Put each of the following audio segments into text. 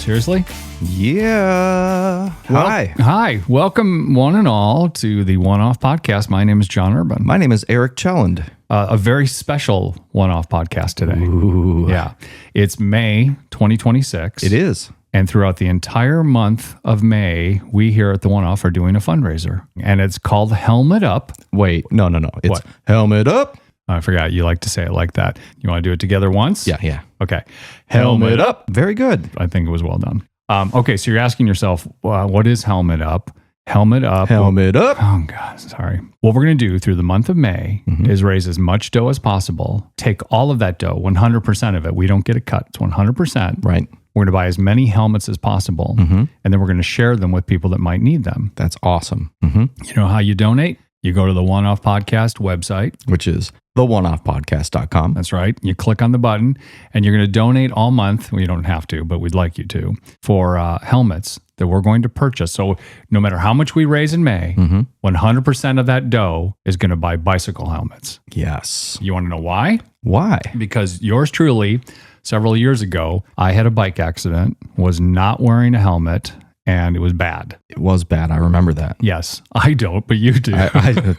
Seriously? Yeah. Hi. Welcome, one and all, to the One-Off Podcast. My name is John Urban. My name is Erik Chelland. A very special One-Off Podcast today. Ooh. Yeah. It's May 2026. It is. And throughout the entire month of May, we here at the One-Off are doing a fundraiser. And it's called Helmet Up. Wait, no. It's What? Helmet Up. I forgot you like to say it like that. You want to do it together once? Yeah. Okay. Helmet Up. Very good. I think it was well done. Okay, so you're asking yourself, what is Helmet Up? Helmet Up. Helmet Up. Oh, God, sorry. What we're going to do through the month of May is raise as much dough as possible. Take all of that dough, 100% of it. We don't get a cut. It's 100%. Right. We're going to buy as many helmets as possible, and then we're going to share them with people that might need them. That's awesome. You know how you donate? You go to the One-Off Podcast website. Which is theoneoffpodcast.com. That's right. You click on the button, and you're going to donate all month. Well, you don't have to, but we'd like you to, for helmets that we're going to purchase. So no matter how much we raise in May, 100% of that dough is going to buy bicycle helmets. Yes. You want to know why? Why? Because yours truly, several years ago, I had a bike accident, was not wearing a helmet, and it was bad. It was bad. I remember that. Yes, I don't, but you do.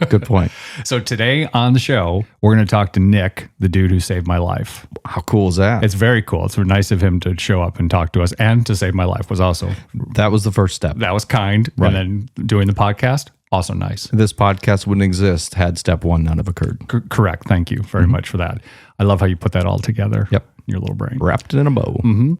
Good point. So today on the show, we're going to talk to Nick, the dude who saved my life. How cool is that? It's very cool. It's nice of him to show up and talk to us, and to save my life was also. That was the first step. That was kind. Right. And then doing the podcast, also nice. This podcast wouldn't exist had step one not have occurred. Correct. Thank you very much for that. I love how you put that all together. Yep. Your little brain. Wrapped it in a bow.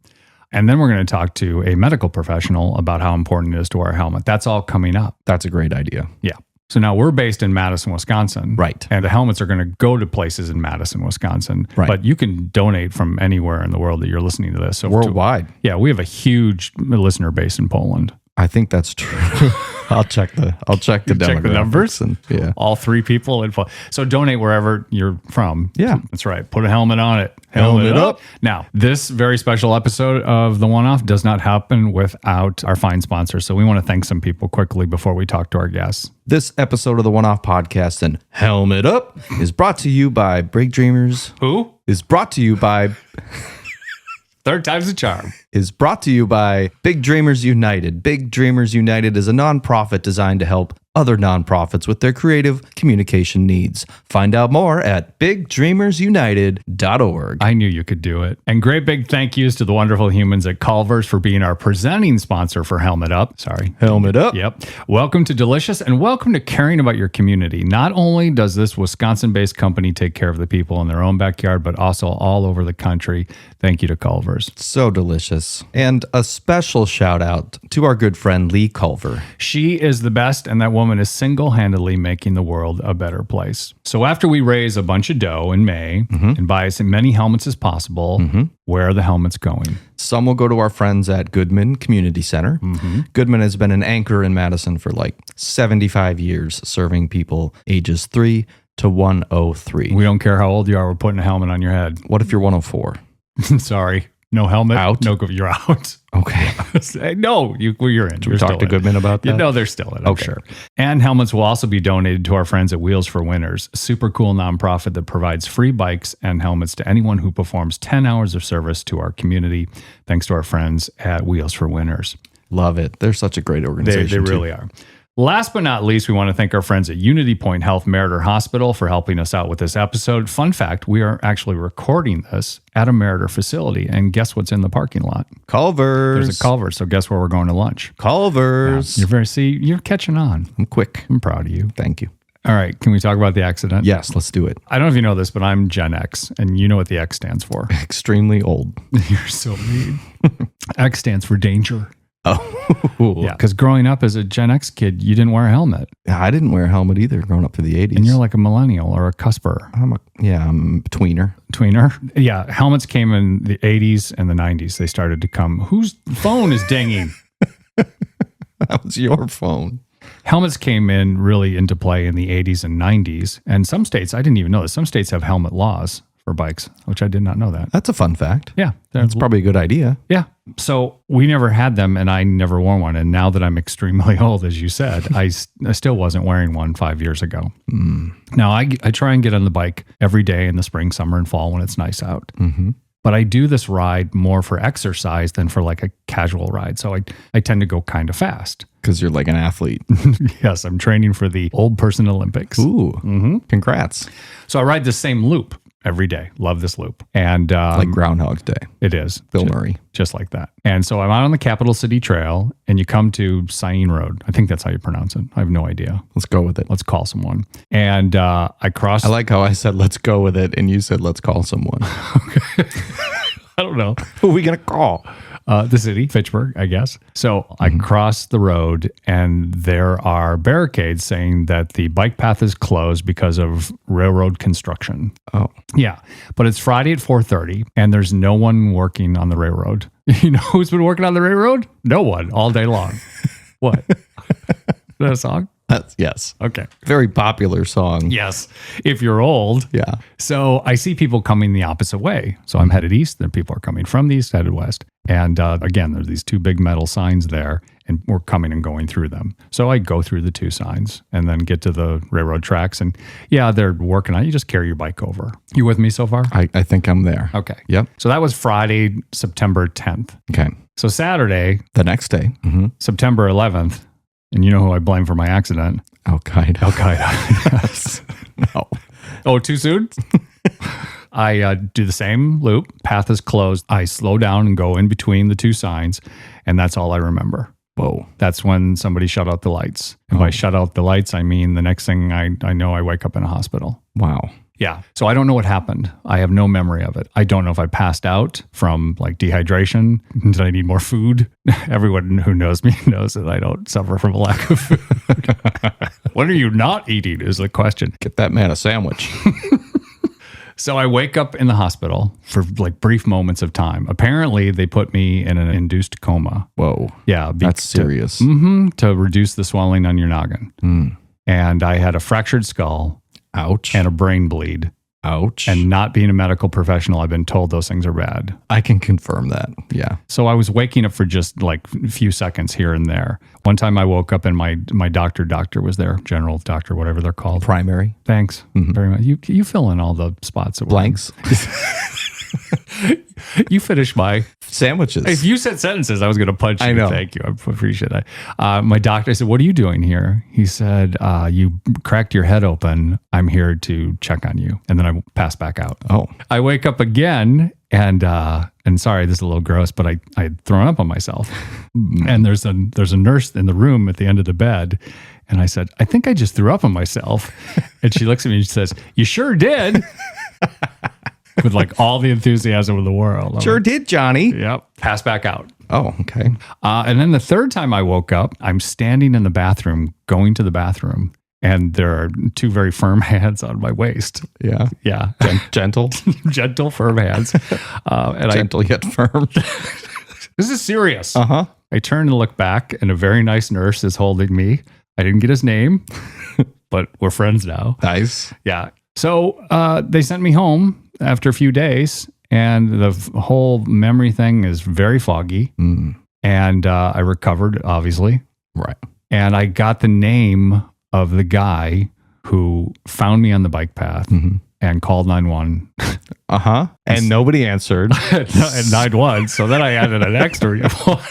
And then we're going to talk to a medical professional about how important it is to wear a helmet. That's all coming up. That's a great idea. Yeah. So now we're based in Madison, Wisconsin. Right. And the helmets are going to go to places in Madison, Wisconsin. Right. But you can donate from anywhere in the world that you're listening to this. So Worldwide. Yeah, we have a huge listener base in Poland. I think that's true. I'll check the Check the numbers. And, yeah. All three people in Poland. So donate wherever you're from. Yeah. That's right. Put a helmet on it. Helmet up. Now, this very special episode of The One-Off does not happen without our fine sponsors. So we want to thank some people quickly before we talk to our guests. This episode of the One-Off Podcast and Helmet Up is brought to you by Big Dreamers. Who? Is brought to you by... Third time's a charm. Is brought to you by Big Dreamers United. Big Dreamers United is a nonprofit designed to help other nonprofits with their creative communication needs. Find out more at bigdreamersunited.org. I knew you could do it. And great big thank yous to the wonderful humans at Culver's for being our presenting sponsor for Helmet Up. Sorry. Helmet Up. Yep. Welcome to Delicious and welcome to caring about your community. Not only does this Wisconsin-based company take care of the people in their own backyard, but also all over the country. Thank you to Culver's. So delicious. And a special shout out to our good friend Lee Culver. She is the best, and that woman is single-handedly making the world a better place. So after we raise a bunch of dough in May and buy as many helmets as possible, where are the helmets going? Some will go to our friends at Goodman Community Center. Goodman has been an anchor in Madison for like 75 years, serving people ages 3 to 103. We don't care how old you are, we're putting a helmet on your head. What if you're 104? Sorry. No helmet. Out? No, you're out. Okay. No, you're in. Should we talk to Goodman about that? No, they're still in, I'm sure. And helmets will also be donated to our friends at Wheels for Winners, a super cool nonprofit that provides free bikes and helmets to anyone who performs 10 hours of service to our community, thanks to our friends at Wheels for Winners. Love it. They're such a great organization. They really are. Last but not least, we want to thank our friends at UnityPoint Health Meritor Hospital for helping us out with this episode. Fun fact, we are actually recording this at a Meritor facility, and guess what's in the parking lot? Culver's. There's a Culver's, so guess where we're going to lunch? Culver's. Yeah, you're catching on. I'm quick. I'm proud of you. Thank you. All right, can we talk about the accident? Yes, let's do it. I don't know if you know this, but I'm Gen X, and you know what the X stands for. Extremely old. You're so mean. X stands for danger. Oh, yeah. Because growing up as a Gen X kid, you didn't wear a helmet. I didn't wear a helmet either growing up to the 80s. And you're like a millennial or a cusper. I'm a tweener. Tweener? Yeah. Helmets came in the 80s and the 90s. They started to come. Whose phone is dinging? That was your phone. Helmets came in really into play in the 80s and 90s. And some states, I didn't even know this, some states have helmet laws for bikes, which I did not know that. That's a fun fact. Yeah. That's probably a good idea. Yeah. So we never had them and I never wore one. And now that I'm extremely old, as you said, I still wasn't wearing one 5 years ago. Now I try and get on the bike every day in the spring, summer, and fall when it's nice out. But I do this ride more for exercise than for like a casual ride. So I tend to go kind of fast. Because you're like an athlete. Yes, I'm training for the old person Olympics. Ooh, congrats. So I ride the same loop every day. Love this loop. And Like Groundhog Day. it is. Bill Murray. Just like that. And so I'm out on the Capital City Trail and you come to Syene Road. I think that's how you pronounce it. I have no idea. Let's go with it. Let's call someone. And I cross. I like how I said, let's go with it. And you said, let's call someone. I don't know. Who are we going to call? The city, Fitchburg, I guess. So I cross the road and there are barricades saying that the bike path is closed because of railroad construction. Oh, Yeah. But it's Friday at 4:30 and there's no one working on the railroad. You know who's been working on the railroad? No one all day long. What? Is that a song? yes. Okay. Very popular song. Yes. If you're old. Yeah. So I see people coming the opposite way. So I'm headed east. Then people are coming from the east, headed west. And again, there's these two big metal signs there and we're coming and going through them. So I go through the two signs and then get to the railroad tracks. And yeah, they're working on it. You just carry your bike over. You with me so far? I think I'm there. Okay. Yep. So that was Friday, September 10th. Okay. So Saturday, The next day. September 11th. And you know who I blame for my accident? Al-Qaeda. Al-Qaeda. Yes. No. Oh, too soon? I do the same loop. Path is closed. I slow down and go in between the two signs. And that's all I remember. Whoa. That's when somebody shut out the lights. And by shut out the lights, I mean the next thing I know, I wake up in a hospital. Wow. Yeah. So I don't know what happened. I have no memory of it. I don't know if I passed out from like dehydration. Did I need more food? Everyone who knows me knows that I don't suffer from a lack of food. What are you not eating is the question. Get that man a sandwich. So I wake up in the hospital for like brief moments of time. Apparently they put me in an induced coma. Whoa. Yeah. That's serious. To reduce the swelling on your noggin. And I had a fractured skull. Ouch. And a brain bleed. Ouch. And not being a medical professional, I've been told those things are bad. I can confirm that. Yeah. So I was waking up for just like a few seconds here and there. One time I woke up and my doctor was there, general doctor, whatever they're called. Primary. Thanks very much. You fill in all the spots. That Blanks. You finish my Sandwiches. If you said sentences, I was going to punch you. I know. Thank you. I appreciate that. My doctor, I said, what are you doing here? He said, you cracked your head open. I'm here to check on you. And then I passed back out. Oh. I wake up again and sorry, this is a little gross, but I had thrown up on myself. And there's a nurse in the room at the end of the bed. And I said, I think I just threw up on myself. And she looks at me and she says, you sure did. With like all the enthusiasm of the world. I'm Sure like, did, Johnny. Yep. Pass back out. Oh, okay. And then the third time I woke up, I'm standing in the bathroom, going to the bathroom, and there are two very firm hands on my waist. Yeah. Yeah. Gentle. Gentle, firm hands. And Gentle yet firm. this is serious. Uh-huh. I turn and look back, and a very nice nurse is holding me. I didn't get his name, but we're friends now. Nice. Yeah. So they sent me home after a few days, and the whole memory thing is very foggy. And I recovered, obviously. Right. And I got the name of the guy who found me on the bike path and called 911. Uh-huh. And nobody answered. And 911. So then I added an extra one.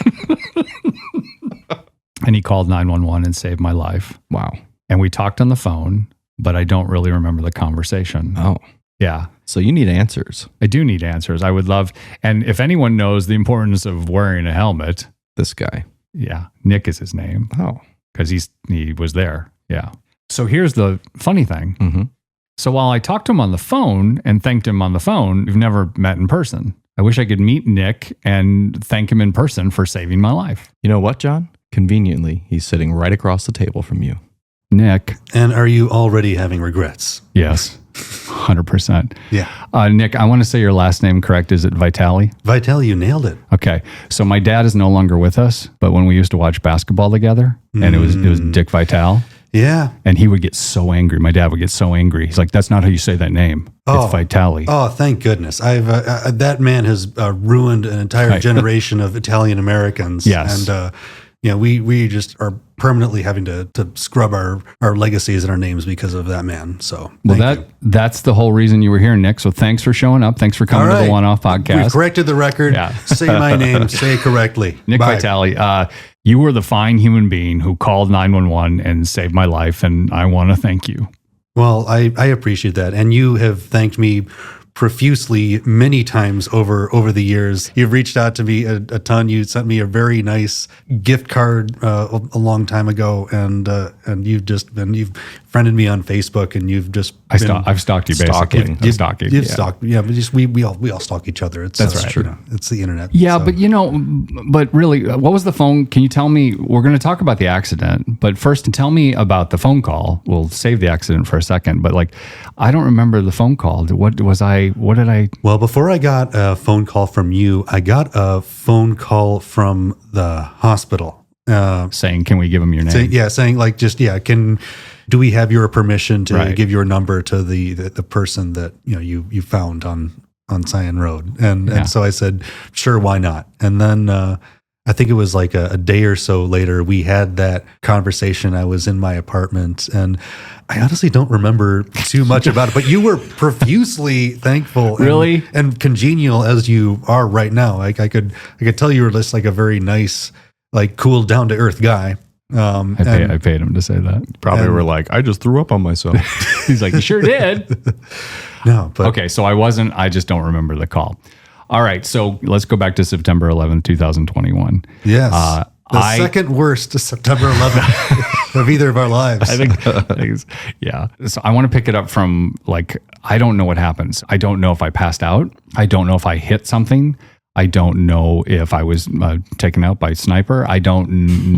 And he called 911 and saved my life. Wow. And we talked on the phone, but I don't really remember the conversation. Oh. Yeah. So you need answers. I do need answers. I would love, and if anyone knows the importance of wearing a helmet, This guy. yeah, Nick is his name Oh. because he was there. Yeah. So here's the funny thing. So while I talked to him on the phone and thanked him on the phone, we've never met in person. I wish I could meet Nick and thank him in person for saving my life. You know what, John? Conveniently, he's sitting right across the table from you. Nick. And are you already having regrets? Yes. 100%. Yeah. Nick, I want to say your last name correct. Is it Vitale? Vital, you nailed it. Okay. So my dad is no longer with us, but when we used to watch basketball together, and it was Dick Vitale, Yeah. and he would get so angry. My dad would get so angry. He's like, that's not how you say that name. Oh. It's Vitale. Oh, thank goodness. I've that man has ruined an entire Right. generation of Italian Americans. Yes. And we just are permanently having to scrub our legacies and our names because of that man. So that's the whole reason you were here, Nick. So thanks for showing up. Thanks for coming to the One-Off Podcast. We've corrected the record. Yeah. Say my name. Say it correctly. Nick Vitale. You were the fine human being who called 911 and saved my life, and I want to thank you. Well, I appreciate that, and you have thanked me profusely many times over the years. You've reached out to me a ton. You sent me a very nice gift card a long time ago, and you've friended me on Facebook, and you've just I've stalked you basically. You've stalked, yeah. But just we all stalk each other. That's right. It's the internet. Yeah, so. But really, what was the phone? Can you tell me? We're going to talk about the accident, but first, tell me about the phone call. We'll save the accident for a second, but I don't remember the phone call. What did I? Well, before I got a phone call from you, I got a phone call from the hospital saying, "Can we give them your name?" Saying do we have your permission to give your number to the person that you found on Cyan Road? And so I said, sure, why not? And then I think it was like a day or so later, we had that conversation. I was in my apartment, and I honestly don't remember too much about it, but you were profusely thankful and congenial as you are right now. I could tell you were just like a very nice, cool, down to earth guy. I paid him to say that. Probably were like, I just threw up on myself. He's like, you sure did. No, but okay. So I just don't remember the call. All right. So let's go back to September 11th, 2021. Yes. The second worst September 11th of either of our lives. I think yeah. So I want to pick it up from I don't know what happens. I don't know if I passed out. I don't know if I hit something. I don't know if I was taken out by a sniper. I don't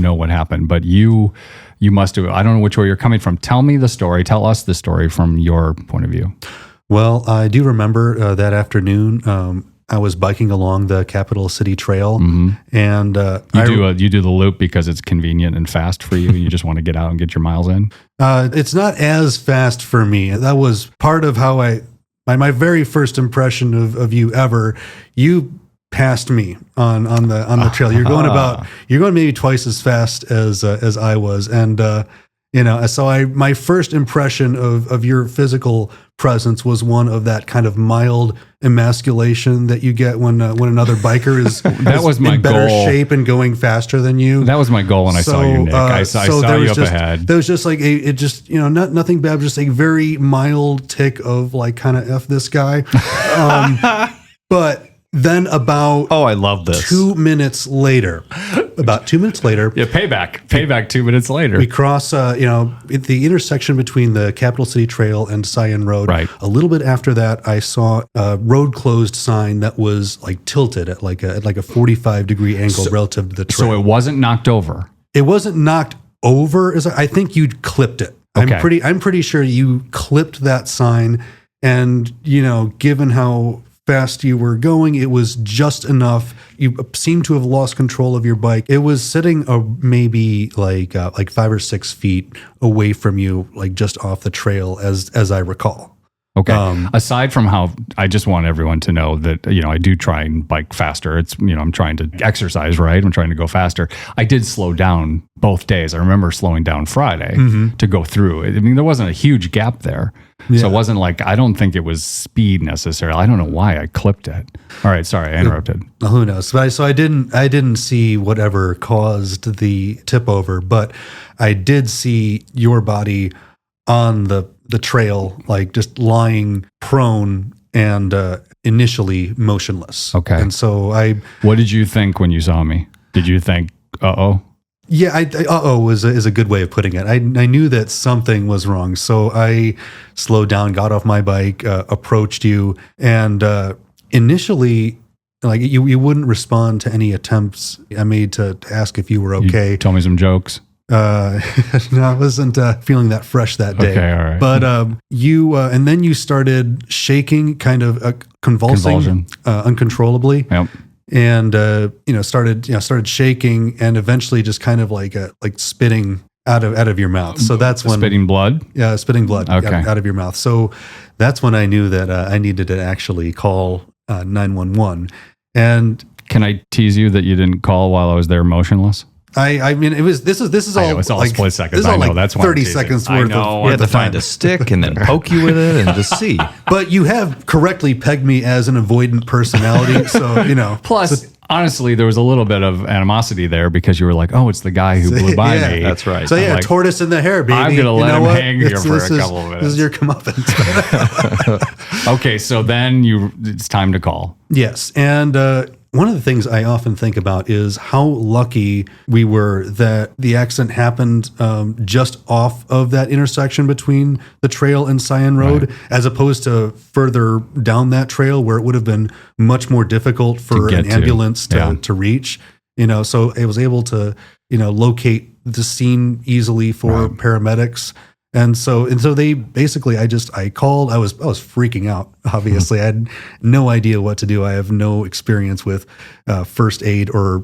know what happened, but you must have. I don't know which way you're coming from. Tell me the story. Tell us the story from your point of view. Well, I do remember that afternoon. I was biking along the Capital City Trail, and you do the loop because it's convenient and fast for you. You just want to get out and get your miles in. It's not as fast for me. That was part of how my very first impression of you ever. You passed me on the trail. You're going maybe twice as fast as I was, and so my first impression of your physical presence was one of that kind of mild emasculation that you get when another biker is my in better goal. Shape and going faster than you. That was my goal when I saw you, Nick. I saw you up ahead. There was just nothing bad, just a very mild tick of kind of F this guy, but. Then I love this. 2 minutes later, yeah, payback 2 minutes later. We cross, at the intersection between the Capital City Trail and Cyan Road. Right. A little bit after that, I saw a road closed sign that was tilted at like a 45-degree angle relative to the trail. So it wasn't knocked over. It wasn't knocked over. I think you'd clipped it. Okay. I'm pretty sure you clipped that sign, and given how fast you were going, it was just enough. You seemed to have lost control of your bike. It was sitting maybe like 5 or 6 feet away from you, just off the trail, as I recall. Okay. Aside from how I just want everyone to know that, I do try and bike faster. It's, I'm trying to exercise, right? I'm trying to go faster. I did slow down both days. I remember slowing down Friday to go through. I mean, there wasn't a huge gap there. Yeah. So it wasn't I don't think it was speed necessarily. I don't know why I clipped it. All right. Sorry, I interrupted. Who knows? So I didn't see whatever caused the tip over, but I did see your body on the trail, just lying prone and initially motionless. Okay. And so what did you think when you saw me? Did you think, uh-oh? Yeah, uh-oh is a good way of putting it. I knew that something was wrong. So I slowed down, got off my bike, approached you, and initially, you wouldn't respond to any attempts I made to ask if you were okay. You told me some jokes. No, I wasn't feeling that fresh that day. Okay, all right. But you, and then you started shaking, kind of convulsing uncontrollably. Yep. And started shaking, and eventually just kind of like spitting out of your mouth. So that's when spitting blood. Yeah, spitting blood. Okay. out of your mouth. So that's when I knew that I needed to actually call 911. And can I tease you that you didn't call while I was there motionless? I mean, this is all. It's all like, split seconds. This is all I know, like that's why 30 seconds worth You had to find a stick and then poke you with it and just see. But you have correctly pegged me as an avoidant personality, so Plus, honestly, there was a little bit of animosity there because you were like, "Oh, it's the guy who blew by me." That's right. So like, tortoise in the hair, baby. I'm gonna let him hang here for a This couple of minutes. This is your comeuppance. Okay, so then it's time to call. Yes, and one of the things I often think about is how lucky we were that the accident happened just off of that intersection between the trail and Cyan Road, as opposed to further down that trail where it would have been much more difficult for an ambulance to reach. So it was able to locate the scene easily for paramedics. And so they basically, I called, I was freaking out. Obviously, I had no idea what to do. I have no experience with first aid or,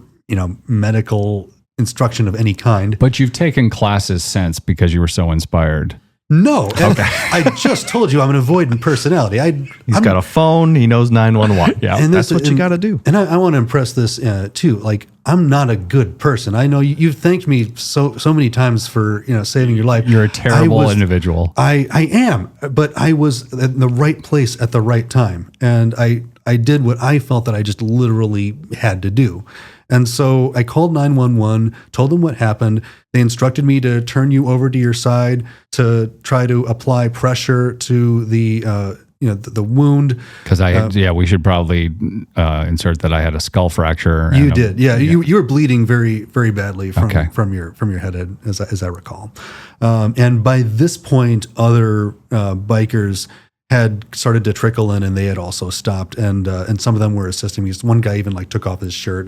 medical instruction of any kind. But you've taken classes since because you were so inspired. No. Okay. I just told you I'm an avoidant personality. He's got a phone. He knows 911. Yeah. And that's what you got to do. And I want to impress this too. Like, I'm not a good person. I know you've thanked me so many times for saving your life. You're a terrible individual. I am, but I was in the right place at the right time, and I did what I felt that I just literally had to do. And so I called 911, told them what happened. They instructed me to turn you over to your side to try to apply pressure to the the wound. Because we should probably insert that I had a skull fracture. You did, yeah. You were bleeding very, very badly from your head, as I recall. And by this point, other bikers had started to trickle in, and they had also stopped, and some of them were assisting me. One guy even took off his shirt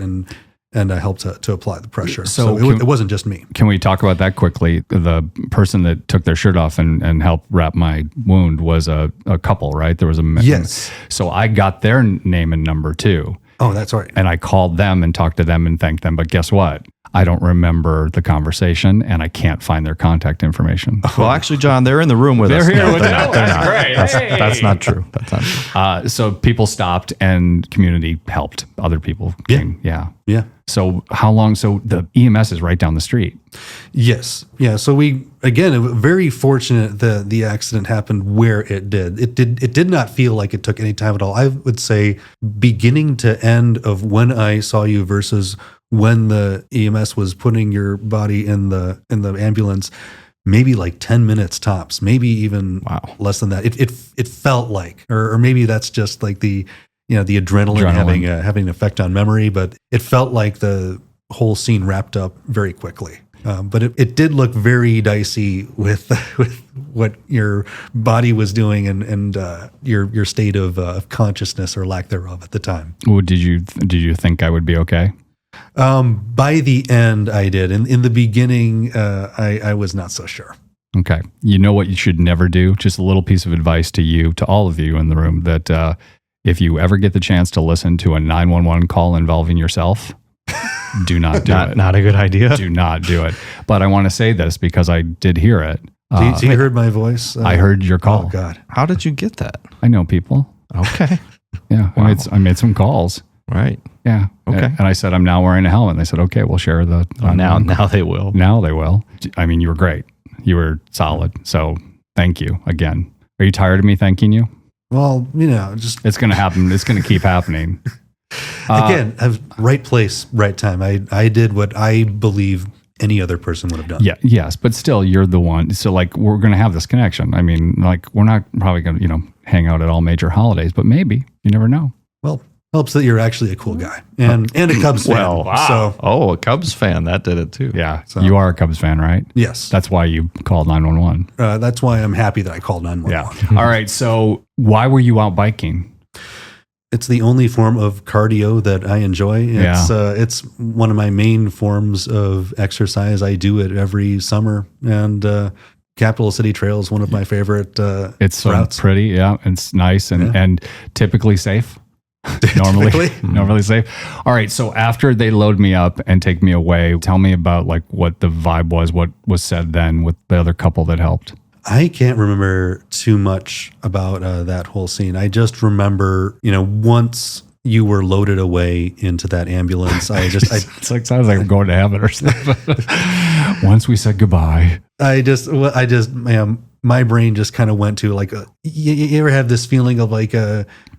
and I helped to apply the pressure. So it wasn't just me. Can we talk about that quickly? The person that took their shirt off and helped wrap my wound was a couple, right? There was a yes. So I got their name and number too. Oh, that's right. And I called them and talked to them and thanked them. But guess what? I don't remember the conversation, and I can't find their contact information. Well, actually, John, they're in the room with us. They're here No, with they're us. not. They're not. Great. That's not true. That's not true. So people stopped, and community helped. Other people came. Yeah. So how long? So the EMS is right down the street. Yes. Yeah. So we, again, very fortunate that the accident happened where it did. It did not feel like it took any time at all. I would say beginning to end of when I saw you versus when the EMS was putting your body in the ambulance, maybe 10 minutes tops, maybe even less than that. It felt like, or maybe that's just the adrenaline having an effect on memory, but it felt like the whole scene wrapped up very quickly. But it did look very dicey with what your body was doing and your state of consciousness or lack thereof at the time. Well, did you think I would be okay? By the end, I did. In the beginning, I was not so sure. Okay. You know what you should never do? Just a little piece of advice to all of you in the room, that if you ever get the chance to listen to a 911 call involving yourself, do not do it. Not a good idea. Do not do it. But I want to say this because I did hear it. So you heard my voice? I heard your call. Oh, God. How did you get that? I know people. Okay. Yeah. Wow. I made some calls. Right. Yeah. Okay. And I said, I'm now wearing a helmet. And they said, okay, we'll share the... Now they will. Now they will. I mean, you were great. You were solid. So thank you again. Are you tired of me thanking you? Well, just... It's going to happen. It's going to keep happening. Again, right place, right time. I did what I believe any other person would have done. Yeah. Yes. But still, you're the one. So we're going to have this connection. I mean, we're not probably going to, hang out at all major holidays, but maybe. You never know. Well, helps that you're actually a cool guy and a Cubs fan. Well, wow. So, a Cubs fan. That did it too. Yeah. So, you are a Cubs fan, right? Yes. That's why you called 911. That's why I'm happy that I called 911. Yeah. All right. So why were you out biking? It's the only form of cardio that I enjoy. It's one of my main forms of exercise. I do it every summer, and Capital City Trail is one of my favorite it's so routes. Pretty. Yeah. It's nice and typically safe. Normally safe. All right. So after they load me up and take me away, tell me about what the vibe was, what was said then with the other couple that helped. I can't remember too much about that whole scene. I just remember, once you were loaded away into that ambulance, it's like sounds like I'm going to heaven or something. Once we said goodbye, my brain just kind of went to like, you ever have this feeling of like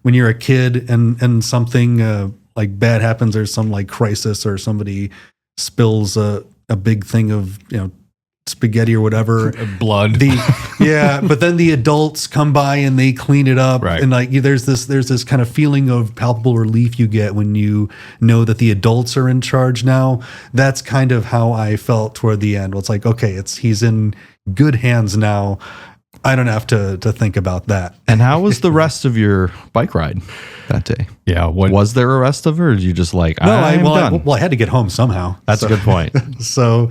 when you're a kid and something like bad happens, or some like crisis, or somebody spills a big thing of, spaghetti or whatever, blood. But then the adults come by and they clean it up, right. And like there's this kind of feeling of palpable relief you get when you know that the adults are in charge now. That's kind of how I felt toward the end. Well, it's like, okay, he's in good hands now. I don't have to think about that. And how was the rest of your bike ride that day? Yeah. Was there a rest of it, or did you just like, I'm done? I had to get home somehow. That's a good point. So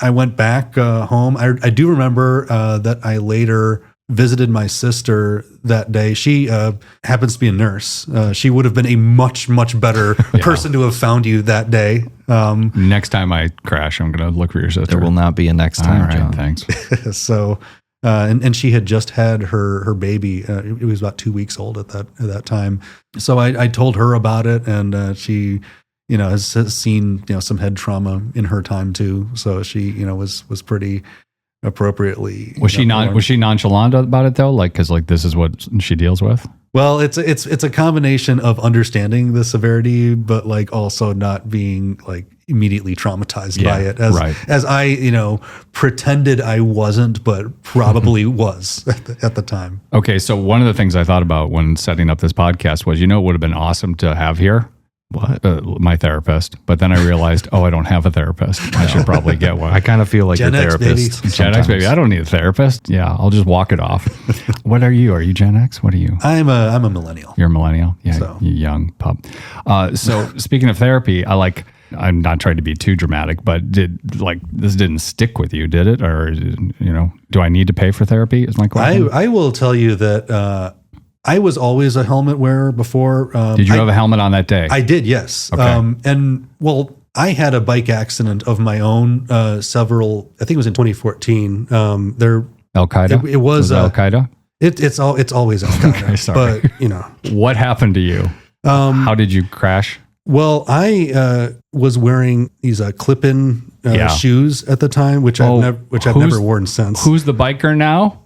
I went back home. I do remember that I later visited my sister that day. She happens to be a nurse. She would have been a much, much better person to have found you that day. Next time I crash, I'm going to look for your sister. There will not be a next time, all right, John. Thanks. So, and she had just had her baby. It was about 2 weeks old at that time. So I told her about it, and she, has seen some head trauma in her time too. So she, was pretty appropriately. Was she nonchalant about it though? Like, because like this is what she deals with. Well, it's a combination of understanding the severity, but like also not being like immediately traumatized by it, as I pretended I wasn't, but probably was at the time. Okay, so one of the things I thought about when setting up this podcast was, it would have been awesome to have here. What? My therapist. But then I realized, I don't have a therapist. I should probably get one. I kind of feel like Gen your X, therapist. baby. Gen X, baby. I don't need a therapist. Yeah, I'll just walk it off. What are you? Are you Gen X? What are you? I'm a millennial. You're a millennial? Yeah, So. you young pup. So speaking of therapy, I'm not trying to be too dramatic, but this didn't stick with you, did it? Or, do I need to pay for therapy? Is my question. I will tell you that I was always a helmet wearer before. Did you have a helmet on that day? I did, yes. Okay. I had a bike accident of my own. I think it was in 2014. Al Qaeda. It was Al Qaeda. It's always Al Qaeda. Okay, sorry. But what happened to you? How did you crash? Well, I was wearing these clip-in shoes at the time, which I've never worn since. Who's the biker now?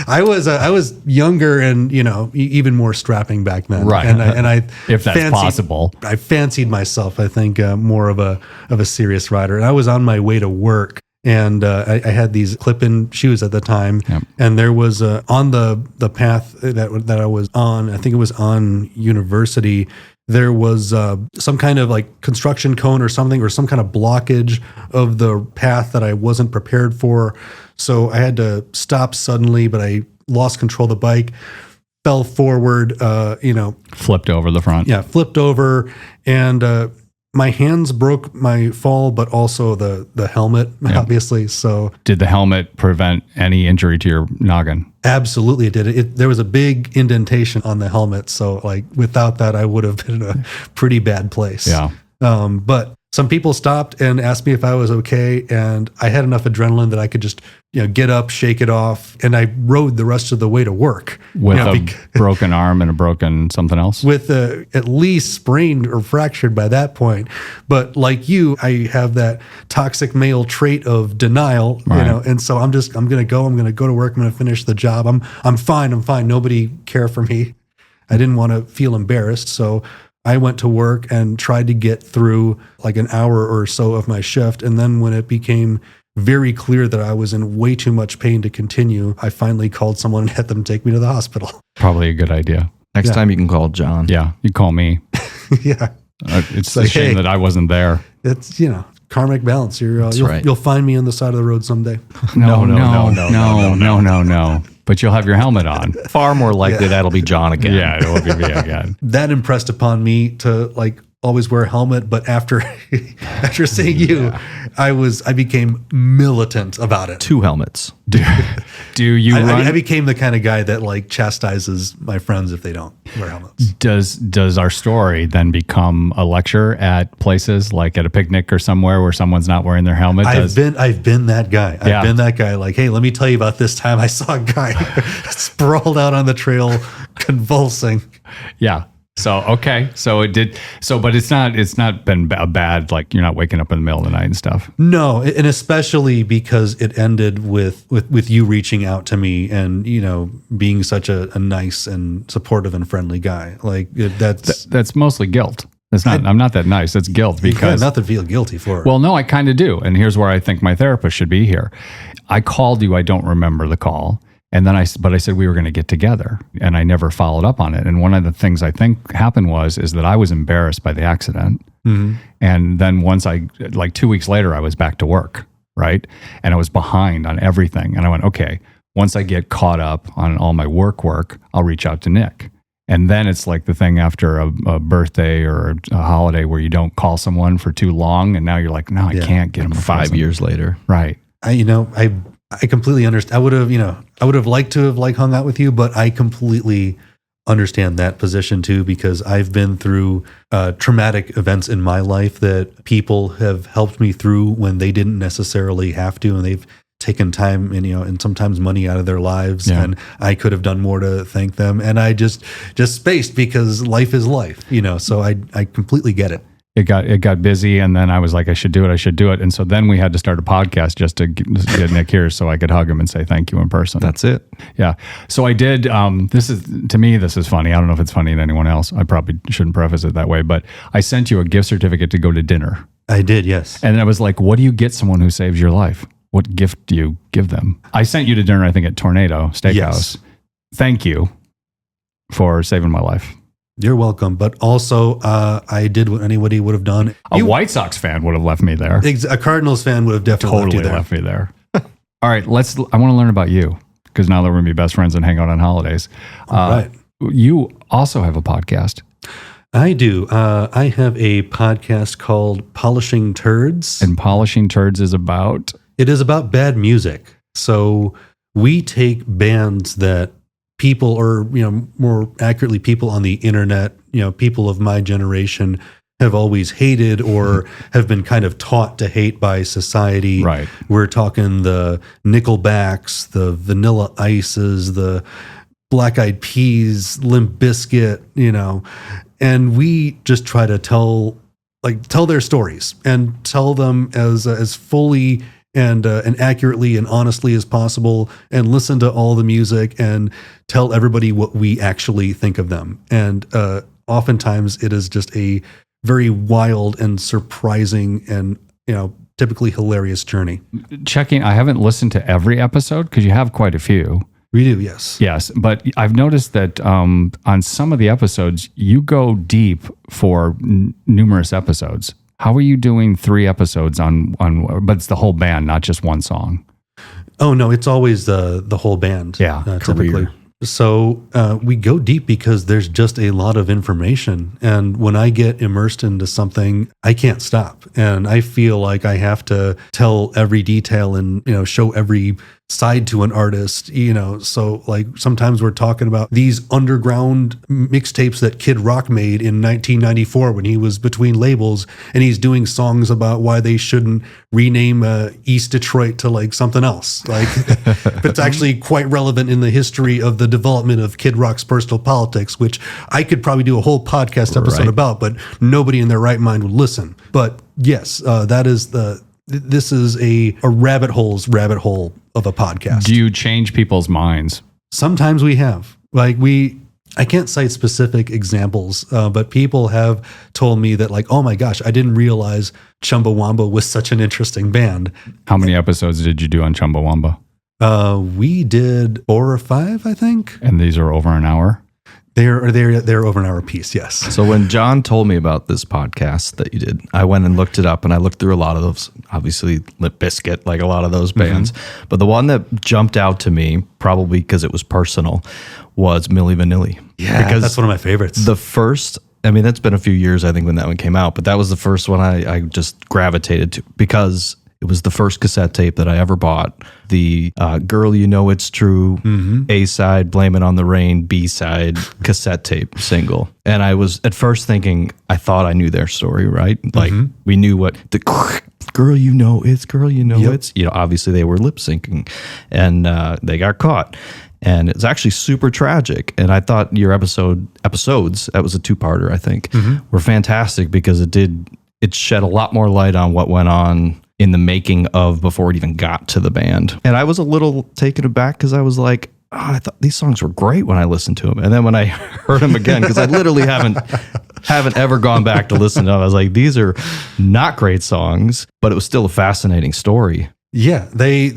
I was younger and even more strapping back then, right? And I if that's possible, I fancied myself. I think more of a serious rider. And I was on my way to work, and I had these clip-in shoes at the time, and there was on the path that I was on. I think it was on University. There was some kind of like construction cone or something, or some kind of blockage of the path that I wasn't prepared for. So I had to stop suddenly, but I lost control of the bike, fell forward, flipped over the front. Yeah, flipped over, and my hands broke my fall, but also the helmet, obviously. So did the helmet prevent any injury to your noggin? Absolutely, it did. There was a big indentation on the helmet, so like without that, I would have been in a pretty bad place. Yeah. But some people stopped and asked me if I was okay, and I had enough adrenaline that I could just get up, shake it off, and I rode the rest of the way to work with a broken arm and a broken something else. With at least sprained or fractured by that point. But like you, I have that toxic male trait of denial, and so I'm gonna go to work, I'm gonna finish the job. I'm fine. Nobody care for me. I didn't want to feel embarrassed, so I went to work and tried to get through like an hour or so of my shift. And then when it became very clear that I was in way too much pain to continue, I finally called someone and had them take me to the hospital. Probably a good idea. Next time you can call John. Yeah, you call me. Yeah. It's a shame that I wasn't there. It's, karmic balance. You'll find me on the side of the road someday. No. But you'll have your helmet on. Far more likely that'll be John again. Yeah, it will be me again. That impressed upon me to like always wear a helmet, but after seeing you, I became militant about it. 2 helmets. Do you run? I became the kind of guy that like chastises my friends if they don't wear helmets. Does our story then become a lecture at places like at a picnic or somewhere where someone's not wearing their helmet? I've been that guy. I've been that guy. Like, hey, let me tell you about this time I saw a guy sprawled out on the trail, convulsing. Yeah. So, okay. So it did. So, but it's not been a bad, like you're not waking up in the middle of the night and stuff. No. And especially because it ended with you reaching out to me and, being such a nice and supportive and friendly guy. Like that's mostly guilt. It's not, I'm not that nice. It's guilt because. You got nothing to feel guilty for. Well, no, I kind of do. And here's where I think my therapist should be here. I called you. I don't remember the call. And then I said we were going to get together, and I never followed up on it. And one of the things I think happened is that I was embarrassed by the accident. Mm-hmm. And then once 2 weeks later, I was back to work, right? And I was behind on everything. And I went, okay, once I get caught up on all my work, I'll reach out to Nick. And then it's like the thing after a birthday or a holiday where you don't call someone for too long, and now you're like, no, I can't get them 5 years later, right? I completely understand. I would have liked to have hung out with you, but I completely understand that position too, because I've been through traumatic events in my life that people have helped me through when they didn't necessarily have to, and they've taken time and sometimes money out of their lives, and I could have done more to thank them, and I just spaced because life is life, so I completely get it. It got busy, and then I was like, I should do it. And so then we had to start a podcast just to get Nick here so I could hug him and say thank you in person. That's it. Yeah. So I did, this is funny. I don't know if it's funny to anyone else. I probably shouldn't preface it that way, but I sent you a gift certificate to go to dinner. I did, yes. And I was like, what do you get someone who saves your life? What gift do you give them? I sent you to dinner, I think, at Tornado Steakhouse. Yes. Thank you for saving my life. You're welcome. But also, I did what anybody would have done. A White Sox fan would have left me there. A Cardinals fan would have definitely left me there. All right, I want to learn about you, because now that we're going to be best friends and hang out on holidays. All right. You also have a podcast. I do. I have a podcast called Polishing Turds. And Polishing Turds is about? It is about bad music. So we take bands that people, or more accurately, people on the internet, people of my generation have always hated or have been kind of taught to hate by society. Right. We're talking the Nickelbacks, the Vanilla Ices, the Black Eyed Peas, Limp Bizkit, and we just try to tell their stories and tell them as fully and accurately and honestly as possible, and listen to all the music and tell everybody what we actually think of them. And oftentimes it is just a very wild and surprising and typically hilarious journey. I haven't listened to every episode because you have quite a few. We do, yes. Yes, but I've noticed that on some of the episodes, you go deep for numerous episodes. How are you doing 3 episodes on? But it's the whole band, not just one song. Oh no, it's always the whole band. Yeah, typically. So we go deep because there's just a lot of information, and when I get immersed into something, I can't stop, and I feel like I have to tell every detail and show every side to an artist, so like sometimes we're talking about these underground mixtapes that Kid Rock made in 1994 when he was between labels, and he's doing songs about why they shouldn't rename East Detroit to like something else, like but it's actually quite relevant in the history of the development of Kid Rock's personal politics, which I could probably do a whole podcast episode about, but nobody in their right mind would listen. But yes, this is a rabbit hole of a podcast. Do you change people's minds? Sometimes we have. I can't cite specific examples, but people have told me that oh my gosh, I didn't realize Chumbawamba was such an interesting band. How many episodes did you do on Chumbawamba? We did 4 or 5, I think. And these are over an hour? They're over an hour apiece, yes. So when John told me about this podcast that you did, I went and looked it up, and I looked through a lot of those, obviously Limp Bizkit, like a lot of those bands. Mm-hmm. But the one that jumped out to me, probably because it was personal, was Milli Vanilli. Yeah, because that's one of my favorites. The first, that's been a few years, I think, when that one came out, but that was the first one I just gravitated to, because it was the first cassette tape that I ever bought. The Girl You Know It's True, A-side, Blame It on the Rain, B-side, cassette tape single. And I was at first thinking, I thought I knew their story, right? Like, we knew what the Girl You Know It's, Girl You Know It's. Obviously they were lip syncing, and they got caught. And it's actually super tragic. And I thought your episodes, that was a 2-parter, I think, were fantastic because it shed a lot more light on what went on in the making of before it even got to the band. And I was a little taken aback because I was like, I thought these songs were great when I listened to them. And then when I heard them again, because I literally haven't ever gone back to listen to them, I was like, these are not great songs, but it was still a fascinating story. Yeah, they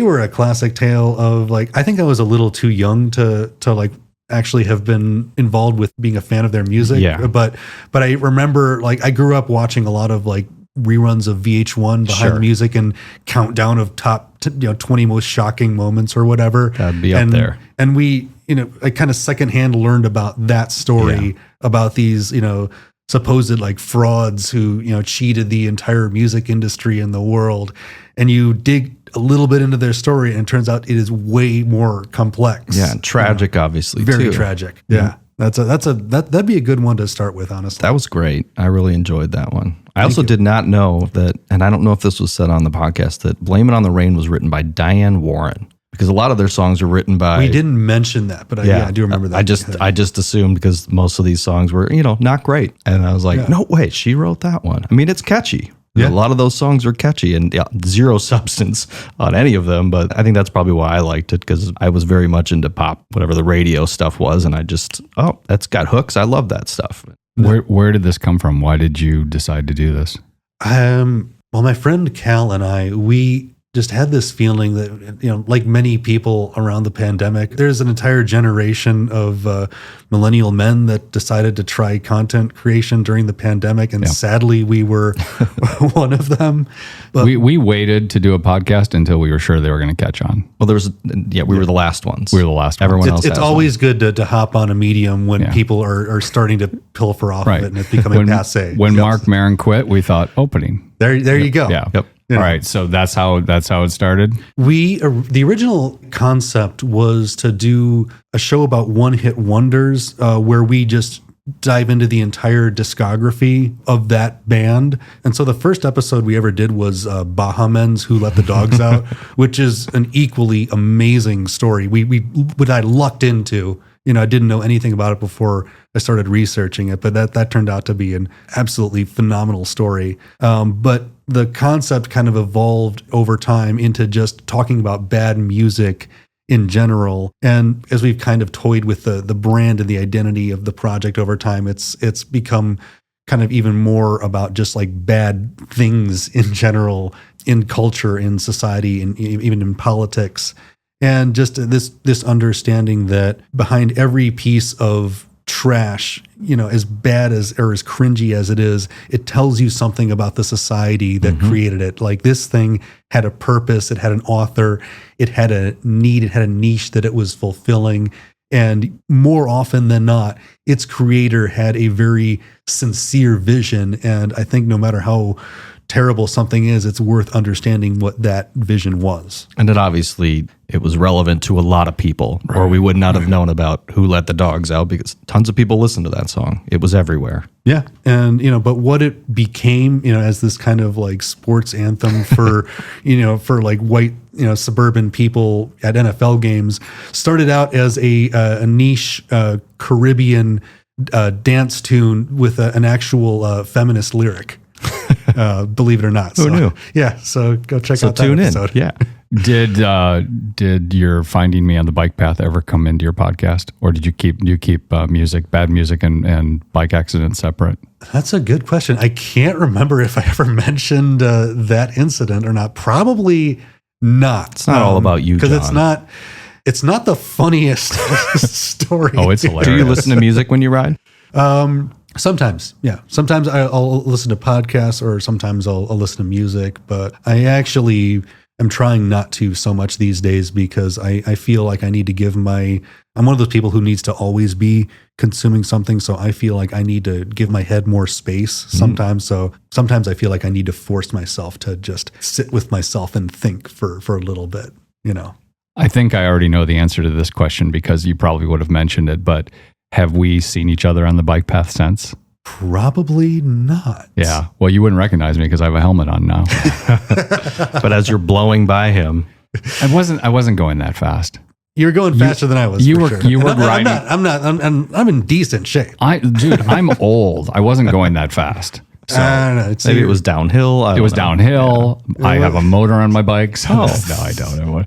were a classic tale of like, I think I was a little too young to like actually have been involved with being a fan of their music. Yeah. But I remember like I grew up watching a lot of like reruns of VH1 behind the music and countdown of top 20 most shocking moments or whatever. That'd be up there. And we, I kind of secondhand learned about that story, about these, supposed like frauds who, cheated the entire music industry in the world. And you dig a little bit into their story and it turns out it is way more complex. Yeah. And tragic, obviously. Very too. tragic. Yeah. That'd be a good one to start with, honestly. That was great. I really enjoyed that one. I also did not know that, and I don't know if this was said on the podcast, that Blame It on the Rain was written by Diane Warren, because a lot of their songs are written by... We didn't mention that, but I do remember that. I just assumed because most of these songs were, not great. And I was like, no, wait, she wrote that one. I mean, it's catchy. Yeah. A lot of those songs are catchy and zero substance on any of them. But I think that's probably why I liked it, because I was very much into pop, whatever the radio stuff was. And I just, that's got hooks. I love that stuff. Where did this come from? Why did you decide to do this? Well, my friend Cal and I, we just had this feeling that, like many people around the pandemic, there's an entire generation of millennial men that decided to try content creation during the pandemic. And sadly, we were one of them. But we waited to do a podcast until we were sure they were going to catch on. Well, we were the last ones. We were the last ones. Everyone else It's always good to hop on a medium when people are starting to pilfer off of it and it's becoming passe. When Mark Maron quit, we thought opening. There you go. Yeah. Yep. All right, so that's how it started. The original concept was to do a show about one-hit wonders, where we just dive into the entire discography of that band. And so the first episode we ever did was Baha Men's Who Let the Dogs Out, which is an equally amazing story. What I lucked into. I didn't know anything about it before I started researching it, but that turned out to be an absolutely phenomenal story. But the concept kind of evolved over time into just talking about bad music in general. And as we've kind of toyed with the brand and the identity of the project over time, it's become kind of even more about just like bad things in general, in culture, in society, and even in politics. And just this understanding that behind every piece of trash, as bad as or as cringy as it is, it tells you something about the society that created it. Like this thing had a purpose, it had an author, it had a need, it had a niche that it was fulfilling. And more often than not, its creator had a very sincere vision. And I think no matter how terrible something is, it's worth understanding what that vision was. And it was relevant to a lot of people, or we would not have known about Who Let the Dogs Out, because tons of people listened to that song. It was everywhere. Yeah. And, but what it became, as this kind of like sports anthem for, for like white, suburban people at NFL games, started out as a niche Caribbean dance tune with an actual feminist lyric. Believe it or not. Who knew? Yeah. So go check out that tune episode. In. Yeah. Did your Finding Me on the Bike Path ever come into your podcast, or did you keep bad music and bike accidents separate? That's a good question. I can't remember if I ever mentioned that incident or not. Probably not. It's not all about you, because John. it's not the funniest story. Oh, it's hilarious. Do you listen to music when you ride? Sometimes, yeah. Sometimes I'll listen to podcasts, or sometimes I'll listen to music, but I actually am trying not to so much these days, because I feel like I need to I'm one of those people who needs to always be consuming something. So I feel like I need to give my head more space sometimes. So sometimes I feel like I need to force myself to just sit with myself and think for a little bit, I think I already know the answer to this question, because you probably would have mentioned it, but have we seen each other on the bike path since? Probably not. Yeah. Well, you wouldn't recognize me because I have a helmet on now. But as you're blowing by him, I wasn't going that fast. You were going faster than I was. You for were sure. you were I'm riding. I'm in decent shape. Dude, I'm old. I wasn't going that fast. So I don't know. Maybe it was downhill. it was downhill. Yeah. I have a motor on my bike. So no, I don't.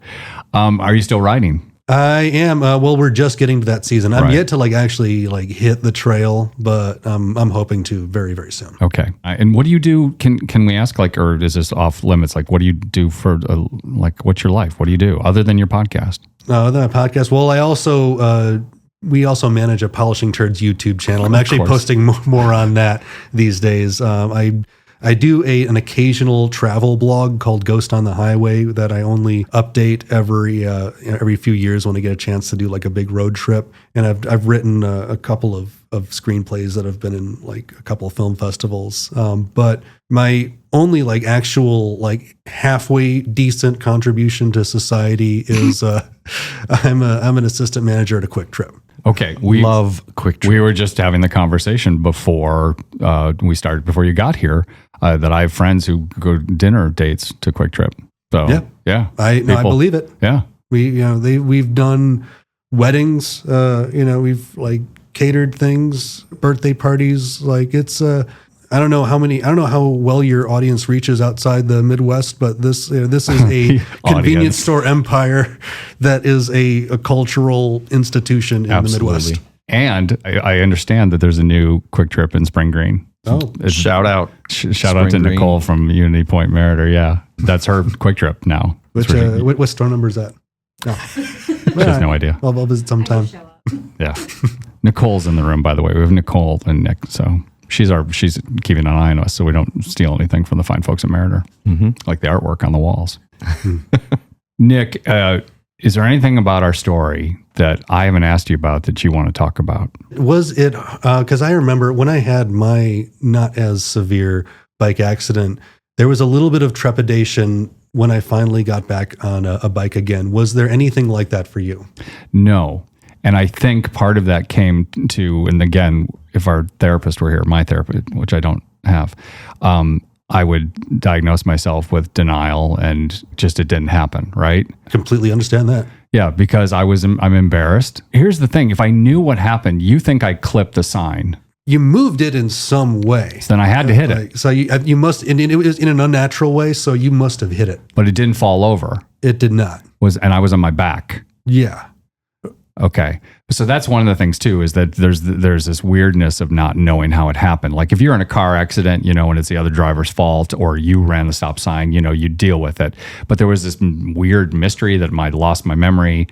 Are you still riding? I am. Well, we're just getting to that season. I'm yet to actually hit the trail, but I'm hoping to very, very soon. Okay. And what do you do? Can we ask, or is this off limits? What do you do for what's your life? What do you do other than your podcast? Other than my podcast. Well, I also we also manage a Polishing Turds YouTube channel. I'm actually posting more on that these days. I do an occasional travel blog called Ghost on the Highway that I only update every few years when I get a chance to do a big road trip. And I've written a couple of screenplays that have been in a couple of film festivals. But my only actual halfway decent contribution to society is I'm an assistant manager at a Quick Trip. Okay, we love Quick Trip. We were just having the conversation before we started, before you got here, that I have friends who go dinner dates to Quick Trip. So yeah, I believe it. Yeah, we've done weddings. We've catered things, birthday parties. It's I don't know how well your audience reaches outside the Midwest, but this is a convenience store empire that is a cultural institution in the Midwest. And I understand that there's a new Quick Trip in Spring Green. Oh, shout out to Nicole from UnityPoint Health. Yeah, that's her Quick Trip now. What store number is that? No. She has no idea. I'll visit sometime. Yeah, Nicole's in the room, by the way. We have Nicole and Nick, so. She's keeping an eye on us so we don't steal anything from the fine folks at Meritor, like the artwork on the walls. Nick, is there anything about our story that I haven't asked you about that you want to talk about? Was it, because I remember when I had my not as severe bike accident, there was a little bit of trepidation when I finally got back on a bike again. Was there anything like that for you? No. And I think part of that came to, and again, if our therapist were here, my therapist, which I don't have, I would diagnose myself with denial and just it didn't happen, right? Completely understand that. Yeah, because I'm embarrassed. Here's the thing. If I knew what happened, you think I clipped the sign. You moved it in some way. So then I had to hit it. So you must, and it was in an unnatural way, so you must have hit it. But it didn't fall over. It did not. And I was on my back. Yeah. Okay. So that's one of the things too, is that there's this weirdness of not knowing how it happened. Like if you're in a car accident, and it's the other driver's fault, or you ran the stop sign, you deal with it. But there was this weird mystery that I lost my memory,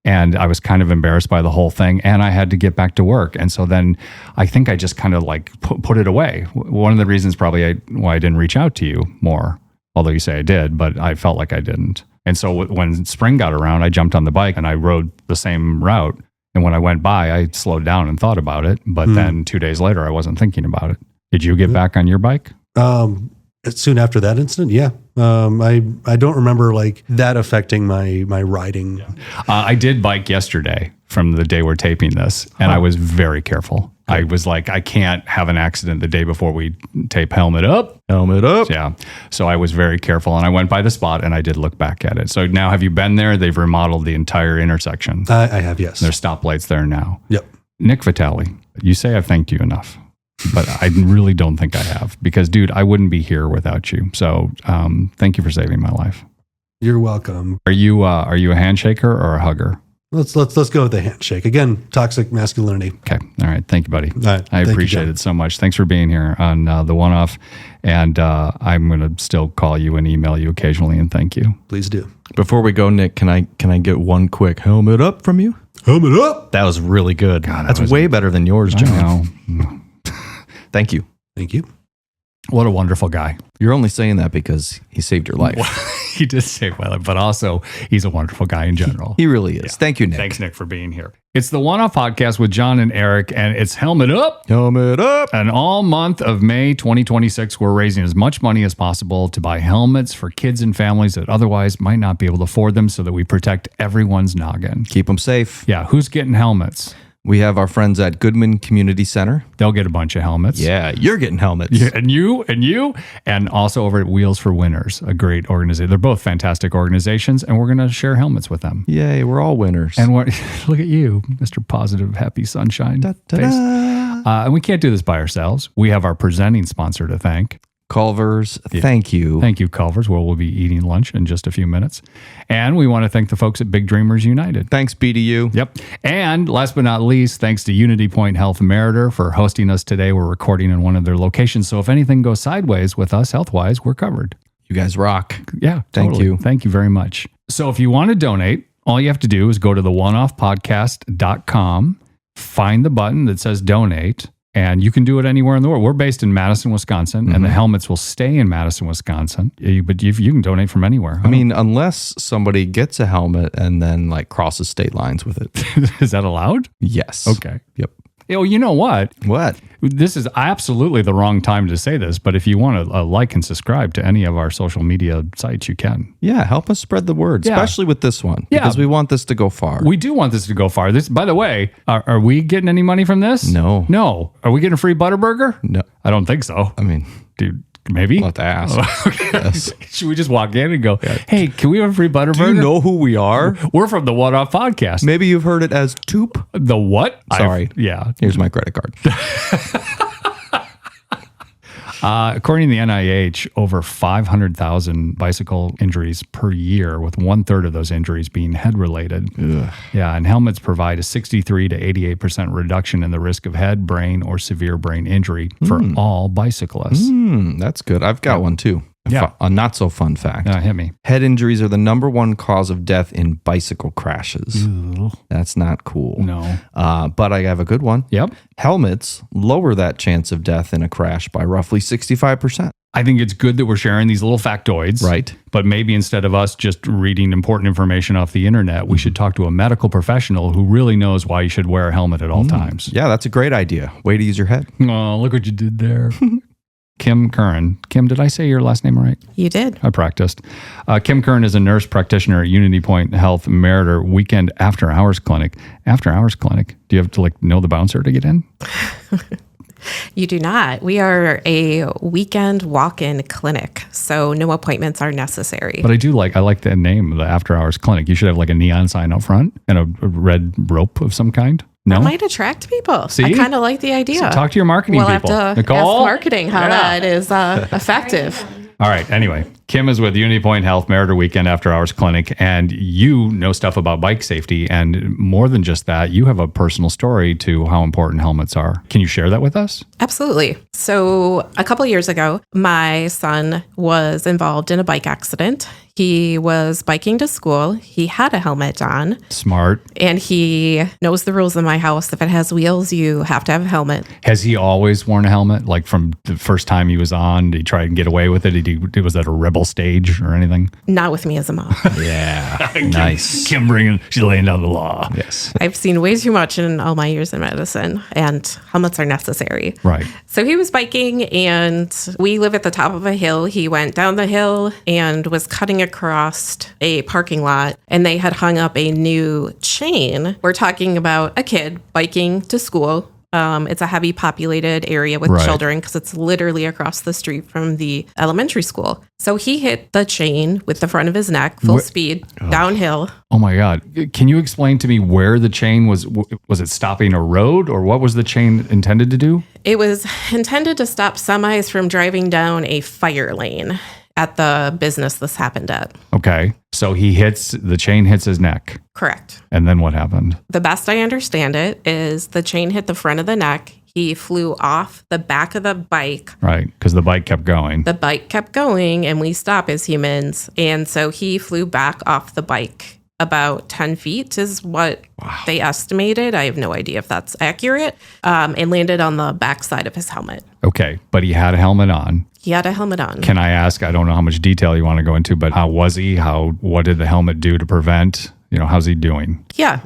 and I was kind of embarrassed by the whole thing, and I had to get back to work. And so then I think I just kind of put it away. One of the reasons probably why I didn't reach out to you more, although you say I did, but I felt like I didn't. And so when spring got around, I jumped on the bike and I rode the same route. And when I went by, I slowed down and thought about it. But then 2 days later, I wasn't thinking about it. Did you get back on your bike? Soon after that incident, yeah. I don't remember that affecting my riding. Yeah. I did bike yesterday from the day we're taping this, and I was very careful. I was I can't have an accident the day before we tape. Helmet up. Yeah. So I was very careful, and I went by the spot, and I did look back at it. So now, have you been there? They've remodeled the entire intersection. I have, yes. There's stoplights there now. Yep. Nick Vitale, you say I've thanked you enough, but I really don't think I have, because, dude, I wouldn't be here without you. So thank you for saving my life. You're welcome. Are you a handshaker or a hugger? Let's go with the handshake. Again, toxic masculinity. Okay. All right. Thank you, buddy. All right. I appreciate it so much. Thanks for being here on the one-off. And I'm going to still call you and email you occasionally and thank you. Please do. Before we go, Nick, can I get one quick helmet up from you? Helmet up. That was really good. God, that's way better than yours, John. Thank you. Thank you. What a wonderful guy. You're only saying that because he saved your life. He did save my life, but also he's a wonderful guy in general. He really is. Yeah. Thank you, Nick. Thanks, Nick, for being here. It's the One-Off Podcast with John and Erik, and it's Helmet Up. Helmet Up. And all month of May 2026, we're raising as much money as possible to buy helmets for kids and families that otherwise might not be able to afford them, so that we protect everyone's noggin. Keep them safe. Yeah. Who's getting helmets? We have our friends at Goodman Community Center. They'll get a bunch of helmets. Yeah, you're getting helmets. Yeah, and you, and also over at Wheels for Winners, a great organization. They're both fantastic organizations, and we're going to share helmets with them. Yay, we're all winners. And look at you, Mr. Positive, Happy Sunshine face. And we can't do this by ourselves. We have our presenting sponsor to thank. Culver's, thank you. Thank you, Culver's, where we'll be eating lunch in just a few minutes. And we want to thank the folks at Big Dreamers United. Thanks, BDU. Yep. And last but not least, thanks to UnityPoint Health Meritor for hosting us today. We're recording in one of their locations. So if anything goes sideways with us health-wise, we're covered. You guys rock. Yeah, Thank you. Thank you very much. So if you want to donate, all you have to do is go to theoneoffpodcast.com, find the button that says donate, and you can do it anywhere in the world. We're based in Madison, Wisconsin, and the helmets will stay in Madison, Wisconsin. But you can donate from anywhere. I mean, unless somebody gets a helmet and then like crosses state lines with it. Is that allowed? Yes. Okay. Yep. Oh, you know what? What? This is absolutely the wrong time to say this, but if you want to like and subscribe to any of our social media sites, you can. Yeah, help us spread the word, especially with this one, because we want this to go far. We do want this to go far. This, by the way, are we getting any money from this? No. No. Are we getting a free Butterburger? No. I don't think so. I mean, Dude, maybe? we'll have to ask. Okay. Yes. Should we just walk in and go, hey, can we have a free Butterburger? Do you know who we are? We're from the One Off Podcast. Maybe you've heard it as Toop. The what? Sorry. Yeah. Here's my credit card. According to the NIH, over 500,000 bicycle injuries per year, with 1/3 of those injuries being head-related. Yeah, and helmets provide a 63 to 88% reduction in the risk of head, brain, or severe brain injury for all bicyclists. That's good. I've got one too. A not so fun fact. Hit me. Head injuries are the number one cause of death in bicycle crashes. That's not cool. No. But I have a good one. Yep. Helmets lower that chance of death in a crash by roughly 65%. I think it's good that we're sharing these little factoids. Right. But maybe instead of us just reading important information off the internet, we should talk to a medical professional who really knows why you should wear a helmet at all times. Yeah, that's a great idea. Way to use your head. Oh, look what you did there. Kim Curran. Kim, did I say your last name right? You did. I practiced. Kim Curran is a nurse practitioner at UnityPoint Health Meritor Weekend After Hours Clinic. After Hours Clinic? Do you have to know the bouncer to get in? You do not. We are a weekend walk-in clinic, so no appointments are necessary. But I like the name, the After Hours Clinic. You should have a neon sign up front and a red rope of some kind. No? That might attract people. See? I kind of like the idea. So talk to your marketing people. We'll have to Nicole? ask marketing how that is effective. All right. Anyway, Kim is with UnityPoint Health Meritor Weekend After Hours Clinic, and you know stuff about bike safety. And more than just that, you have a personal story to how important helmets are. Can you share that with us? Absolutely. So a couple years ago, my son was involved in a bike accident. He was biking to school. He had a helmet on. Smart. And he knows the rules in my house. If it has wheels, you have to have a helmet. Has he always worn a helmet? Like from the first time he was on, did he try and get away with it? Was that a rebel stage or anything? Not with me as a mom. Yeah. Nice. Kim she's laying down the law. Yes. I've seen way too much in all my years in medicine, and helmets are necessary. Right. So he was biking, and we live at the top of a hill. He went down the hill and was cutting across a parking lot, and they had hung up a new chain. We're talking about a kid biking to school. It's a heavy populated area with children because it's literally across the street from the elementary school. So he hit the chain with the front of his neck, full speed, downhill. Oh my God. Can you explain to me where the chain was? Was it stopping a road, or what was the chain intended to do? It was intended to stop semis from driving down a fire lane at the business this happened at. Okay. So the chain hits his neck. Correct. And then what happened? The best I understand it is the chain hit the front of the neck. He flew off the back of the bike. Right. Because the bike kept going. The bike kept going, and we stop as humans. And so he flew back off the bike. About 10 feet is what they estimated. I have no idea if that's accurate. And landed on the backside of his helmet. Okay. But he had a helmet on. He had a helmet on. Can I ask, I don't know how much detail you want to go into, but how was he? What did the helmet do to prevent? How's he doing? Yeah.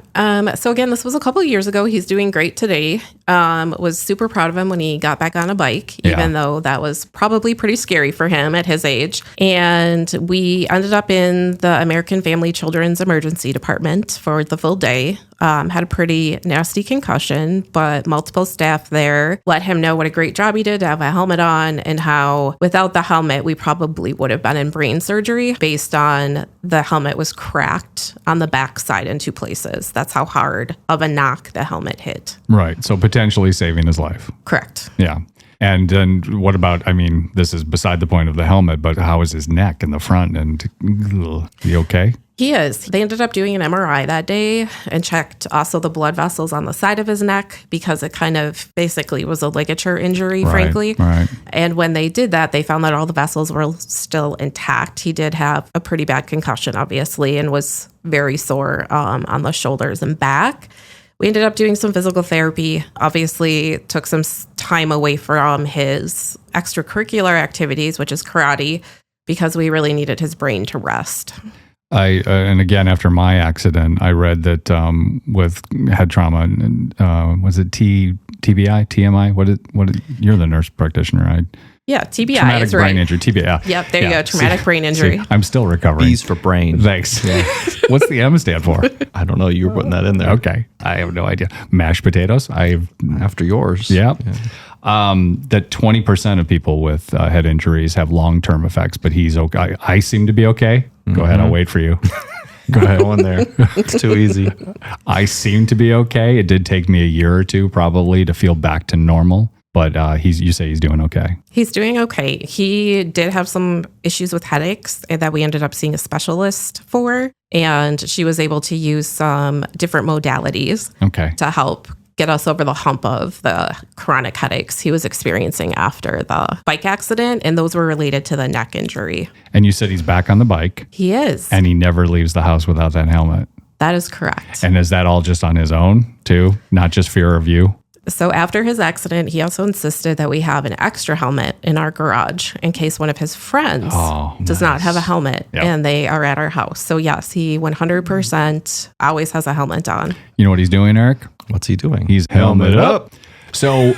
So again, this was a couple of years ago. He's doing great today. was super proud of him when he got back on a bike, even though that was probably pretty scary for him at his age. And we ended up in the American Family Children's Emergency Department for the full day. Had a pretty nasty concussion, but multiple staff there let him know what a great job he did to have a helmet on, and how without the helmet, we probably would have been in brain surgery based on the helmet was cracked on the backside in 2 places. That's how hard of a knock the helmet hit. Right. So potentially saving his life. Correct. Yeah. And then what about, I mean, this is beside the point of the helmet, but how is his neck in the front? And he okay? He is. They ended up doing an MRI that day and checked also the blood vessels on the side of his neck, because it kind of basically was a ligature injury, frankly. Right. And when they did that, they found that all the vessels were still intact. He did have a pretty bad concussion, obviously, and was very sore on the shoulders and back. We ended up doing some physical therapy, obviously took some time away from his extracurricular activities, which is karate, because we really needed his brain to rest. And again, after my accident, I read that with head trauma, was it TBI, TMI? You're the nurse practitioner. Yeah, TBI traumatic is right. brain injury, TBI. Yep, there you go. Traumatic brain injury. I'm still recovering. B's for brain. Thanks. Yeah. What's the M stand for? I don't know. You were putting that in there. Okay. I have no idea. Mashed potatoes. After yours. Yep. Yeah. That 20% of people with head injuries have long-term effects, but he's okay. I seem to be okay. Go ahead. I'll wait for you. Go ahead. Go in there. It's too easy. I seem to be okay. It did take me a year or two probably to feel back to normal. But you say he's doing okay. He's doing okay. He did have some issues with headaches that we ended up seeing a specialist for. And she was able to use some different modalities to help get us over the hump of the chronic headaches he was experiencing after the bike accident. And those were related to the neck injury. And you said he's back on the bike. He is. And he never leaves the house without that helmet. That is correct. And is that all just on his own too? Not just fear of you? So after his accident, he also insisted that we have an extra helmet in our garage in case one of his friends does not have a helmet and they are at our house. So yes, he 100% always has a helmet on. You know what he's doing, Erik? What's he doing? He's helmet up. So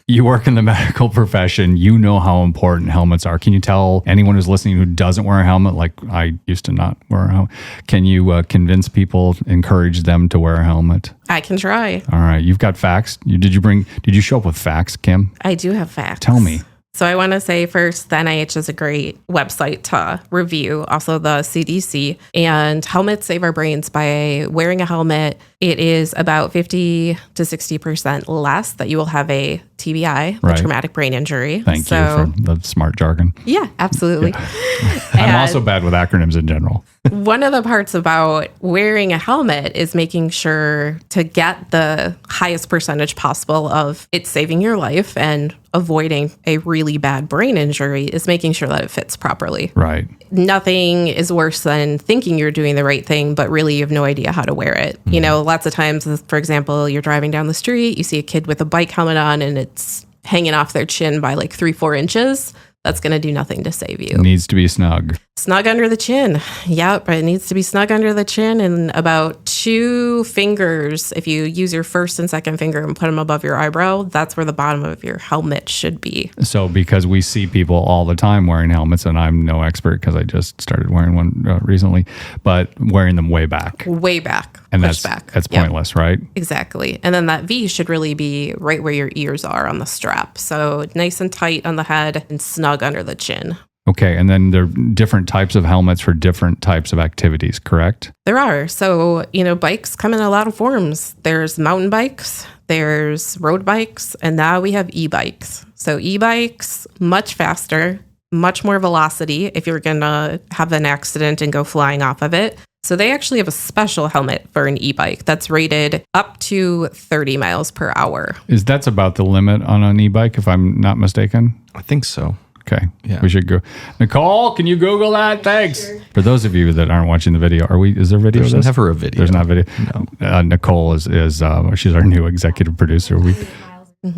you work in the medical profession. You know how important helmets are. Can you tell anyone who's listening who doesn't wear a helmet, like I used to not wear a helmet, can you convince people, encourage them to wear a helmet? I can try. All right. You've got facts. Did you show up with facts, Kim? I do have facts. Tell me. So I want to say first, the NIH is a great website to review, also the CDC. And helmets save our brains. By wearing a helmet, it is about 50 to 60% less that you will have a TBI, a traumatic brain injury. Thank you for the smart jargon. Yeah, absolutely. Yeah. I'm also bad with acronyms in general. One of the parts about wearing a helmet is making sure to get the highest percentage possible of it saving your life and avoiding a really bad brain injury is making sure that it fits properly. Right. Nothing is worse than thinking you're doing the right thing, but really you have no idea how to wear it. Mm-hmm. You know, lots of times, for example, you're driving down the street, you see a kid with a bike helmet on and it's hanging off their chin by like 3-4 inches. That's going to do nothing to save you. It needs to be snug. Snug under the chin. Yep, it needs to be snug under the chin and about 2 fingers. If you use your first and second finger and put them above your eyebrow, that's where the bottom of your helmet should be. So because we see people all the time wearing helmets, and I'm no expert because I just started wearing one recently, but wearing them way back. Way back. And that's pointless, right? Exactly. And then that V should really be right where your ears are on the strap. So nice and tight on the head and snug under the chin. Okay, and then there are different types of helmets for different types of activities, correct? There are. So, bikes come in a lot of forms. There's mountain bikes, there's road bikes, and now we have e-bikes. So e-bikes, much faster, much more velocity if you're going to have an accident and go flying off of it. So they actually have a special helmet for an e-bike that's rated up to 30 miles per hour. That's about the limit on an e-bike, if I'm not mistaken? I think so. Okay. Yeah. We should go. Nicole, can you Google that? Thanks. Sure. For those of you that aren't watching the video, is there video? There's never a video. There's not video. No. Nicole is she's our new executive producer.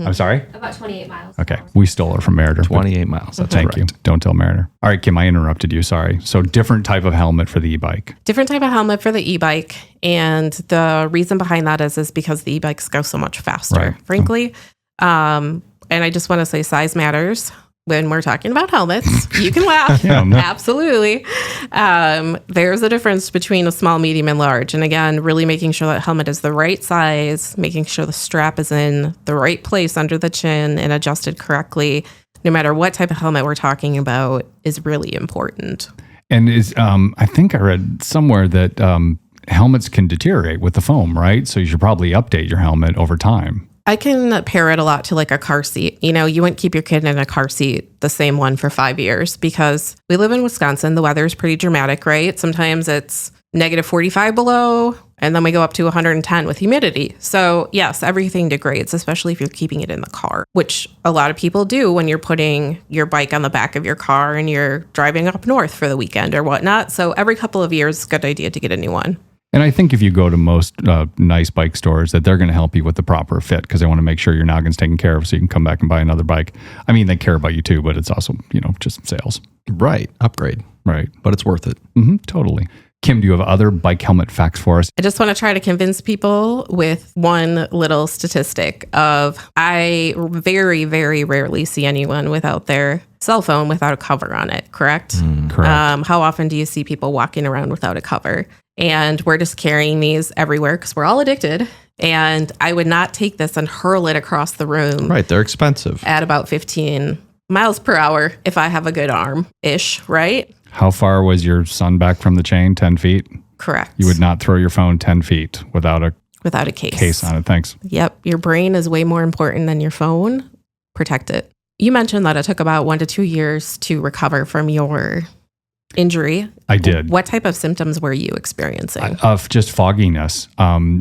I'm sorry? About 28 miles. Okay. We stole it from Meritor. 28 miles. That's Thank correct. you. Don't tell Meritor. All right, Kim, I interrupted you. Sorry. So different type of helmet for the e-bike. Different type of helmet for the e-bike. And the reason behind that is because the e-bikes go so much faster, Right. frankly. And I just want to say size matters. When we're talking about helmets, you can laugh. Yeah, no. Absolutely. There's a difference between a small, medium, and large. And again, really making sure that helmet is the right size, making sure the strap is in the right place under the chin and adjusted correctly, no matter what type of helmet we're talking about, is really important. And I think I read somewhere that helmets can deteriorate with the foam, right? So you should probably update your helmet over time. I can pair it a lot to like a car seat. You know, you wouldn't keep your kid in a car seat, the same one for 5 years, because we live in Wisconsin. The weather is pretty dramatic, right? Sometimes it's negative 45 below, and then we go up to 110 with humidity. So yes, everything degrades, especially if you're keeping it in the car, which a lot of people do when you're putting your bike on the back of your car and you're driving up north for the weekend or whatnot. So every couple of years, it's a good idea to get a new one. And I think if you go to most nice bike stores, that they're going to help you with the proper fit because they want to make sure your noggin's taken care of so you can come back and buy another bike. I mean, they care about you too, but it's also, just sales. Right. Upgrade. Right. But it's worth it. Mm-hmm, totally. Kim, do you have other bike helmet facts for us? I just want to try to convince people with one little statistic of I very, very rarely see anyone without their cell phone without a cover on it, correct? Correct. How often do you see people walking around without a cover? And we're just carrying these everywhere because we're all addicted. And I would not take this and hurl it across the room Right. They're expensive. at about 15 miles per hour if I have a good arm-ish, right? How far was your son back from the chain? 10 feet? Correct. You would not throw your phone 10 feet without a without a case. case on it. Thanks. Yep. Your brain is way more important than your phone. Protect it. You mentioned that it took about 1 to 2 years to recover from your injury. I did. What type of symptoms were you experiencing? Of just fogginess.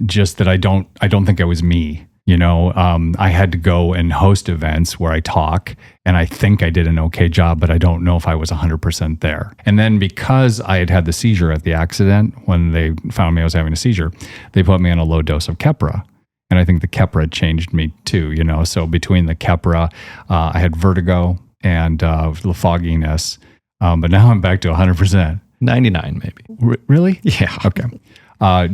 Just that I don't think I was me. I had to go and host events where I talk, and I think I did an okay job, but I don't know if I was 100% there. And then because I had the seizure at the accident, when they found me I was having a seizure, they put me on a low dose of Keppra. And I think the Keppra changed me too, So between the Keppra, I had vertigo and the fogginess, but now I'm back to 100%. 99 maybe. Really? Yeah. Okay.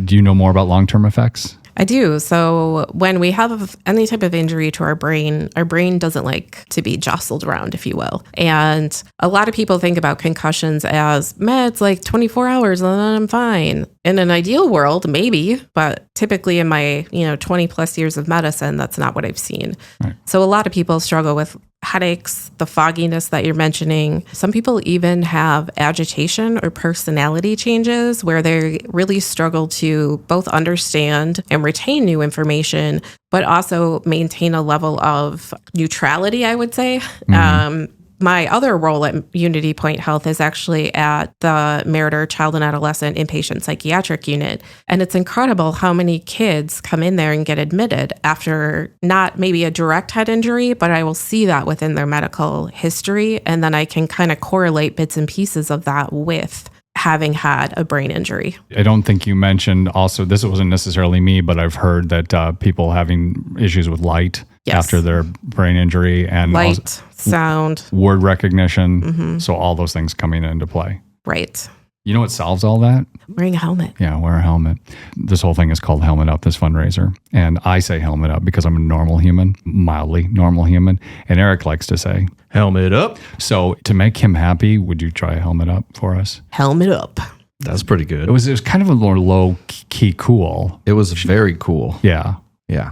Do you know more about long-term effects? I do. So when we have any type of injury to our brain doesn't like to be jostled around, if you will. And a lot of people think about concussions as meds, like 24 hours and then I'm fine. In an ideal world, maybe, but typically in my 20 plus years of medicine, that's not what I've seen. Right. So a lot of people struggle with headaches, the fogginess that you're mentioning. Some people even have agitation or personality changes where they really struggle to both understand and retain new information, but also maintain a level of neutrality, I would say. Mm-hmm. My other role at UnityPoint Health is actually at the Meritor Child and Adolescent Inpatient Psychiatric Unit. And it's incredible how many kids come in there and get admitted after not maybe a direct head injury, but I will see that within their medical history. And then I can kind of correlate bits and pieces of that with having had a brain injury. I don't think you mentioned also, this wasn't necessarily me, but I've heard that people having issues with light after their brain injury and light, also sound, word recognition. So all those things coming into play. Right. You know what solves all that? Wearing a helmet. Yeah, wear a helmet. This whole thing is called Helmet Up, this fundraiser. And I say helmet up because I'm a normal human, mildly normal human. And Erik likes to say, helmet up. So to make him happy, would you try a helmet up for us? Helmet up. That's pretty good. It was kind of a more low key cool. It was very cool. Yeah. Yeah.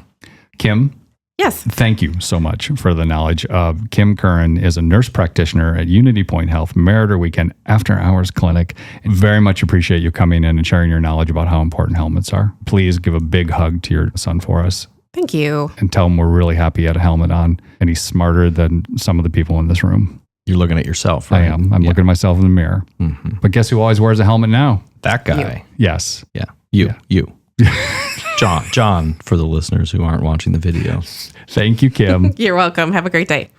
Kim? Yes. Thank you so much for the knowledge. Kim Curran is a nurse practitioner at UnityPoint Health, Meritor Weekend After Hours Clinic. And very much appreciate you coming in and sharing your knowledge about how important helmets are. Please give a big hug to your son for us. Thank you. And tell him we're really happy he had a helmet on and he's smarter than some of the people in this room. You're looking at yourself, right? I am. I'm looking at myself in the mirror. Mm-hmm. But guess who always wears a helmet now? That guy. Yes. Yeah. You. John, for the listeners who aren't watching the video. Thank you, Kim. You're welcome. Have a great day.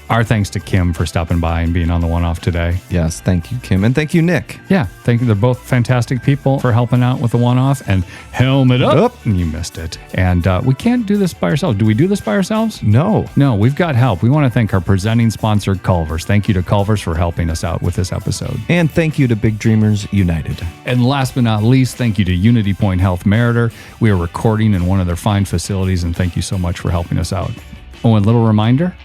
Our thanks to Kim for stopping by and being on the one-off today. Yes, thank you, Kim. And thank you, Nick. Yeah, thank you. They're both fantastic people for helping out with the one-off. And helmet up. And you missed it. And we can't do this by ourselves. Do we do this by ourselves? No. No, we've got help. We want to thank our presenting sponsor, Culver's. Thank you to Culver's for helping us out with this episode. And thank you to Big Dreamers United. And last but not least, thank you to UnityPoint Health Meriter. We are recording in one of their fine facilities, and thank you so much for helping us out. Oh, and a little reminder,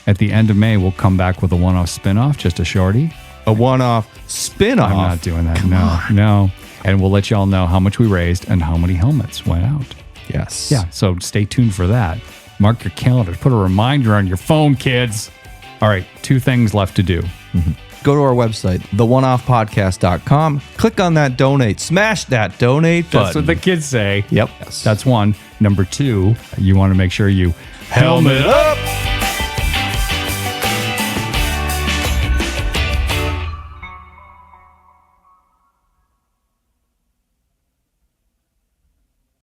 at the end of May, we'll come back with a one-off spinoff, just a shorty. A one-off spin-off? I'm not doing that. No. And we'll let you all know how much we raised and how many helmets went out. Yes. Yeah, so stay tuned for that. Mark your calendar. Put a reminder on your phone, kids. All right, 2 things left to do. Go to our website, theoneoffpodcast.com. Click on that donate. Smash that donate button. That's what the kids say. Yep. That's one. Number 2, you want to make sure you helmet up.